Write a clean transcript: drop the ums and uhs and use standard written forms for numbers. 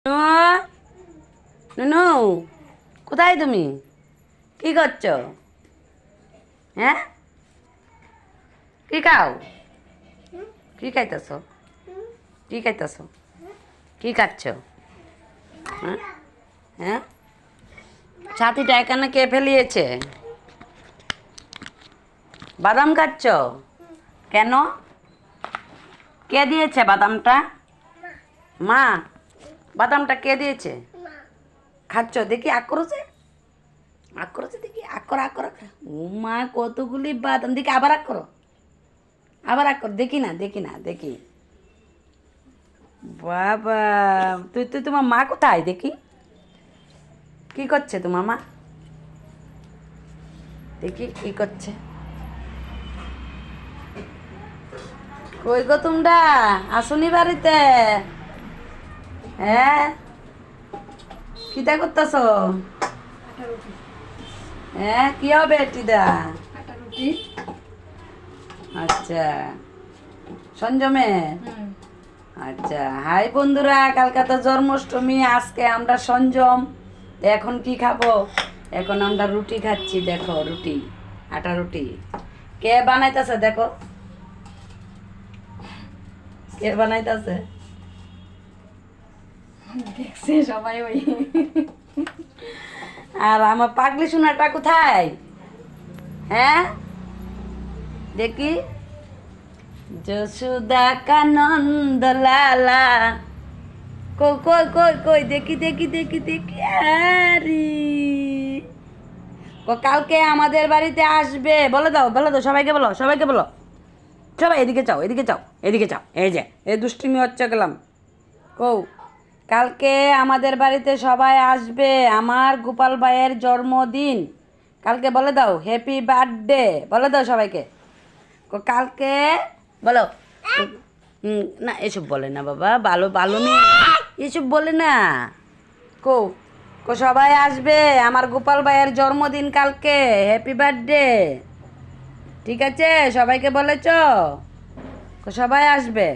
নুনু, নুনু, কোথায় তুমি? কি করছো? হ্যাঁ, কি খাও? কি খাইতেছ? কি খাইতেছ? কি খাচ্ছ? হ্যাঁ, হ্যাঁ, ছাতিটা এখানে কে ফেলিয়েছে? বাদাম খাচ্ছ? কেন? কে দিয়েছে বাদামটা? মা, বাদামটা কে দিয়েছে? খাচ্ছ দেখি, আগ করেছে, আগ করেছে দেখি, আগ করো, আগ করো। ও মা, কতগুলি বাদাম, দেখি আবার আগ করো, আবার আগ করো, দেখি না, দেখি না, দেখি। বাবা, তুই তুই তোমার মা কোথায় দেখি? কি করছে তোমার মা? দেখি কি করছে। কই গো তোমরা, আসুনি বাড়িতে? হ্যাঁ, কিটা করতেছ? হ্যাঁ, কি হবে এটিদা? আচ্ছা, সঞ্জমে। আচ্ছা, হাই বন্ধুরা, কালকে তো জন্মাষ্টমী, আজকে আমরা সঞ্জম। তো এখন কি খাবো? এখন আমরা রুটি খাচ্ছি, দেখো রুটি, আটা রুটি। কে বানাইতেছে দেখো, কে বানাইতেছে? দেখছে সবাই ওই। আর আমার পাগলি সোনাটা কোথায়? হ্যাঁ, দেখি। যশোদা কানন্দ লালা, কই কই কই কই, দেখি দেখি দেখি দেখি। আরে, কালকে আমাদের বাড়িতে আসবে, বলে দাও, বলে দাও, সবাইকে বলো, সবাইকে বলো। সবাই এদিকে চাও, এদিকে চাও, এদিকে চাও। এই যে এই দুষ্টুমি হচ্ছে, গেলাম কৌ। কালকে আমাদের বাড়িতে সবাই আসবে, আমার গোপাল ভাইয়ের জন্মদিন। কালকে বলে দাও হ্যাপি বার্থডে, বলে দাও সবাইকে। কালকে বলো। না, এসব বলে না বাবা, ভালো ভালো মেয়ে, এসব বলে না। কো, সবাই আসবে, আমার গোপাল ভাইয়ের জন্মদিন কালকে, হ্যাপি বার্থডে। ঠিক আছে, সবাইকে বলেছ? সবাই আসবে।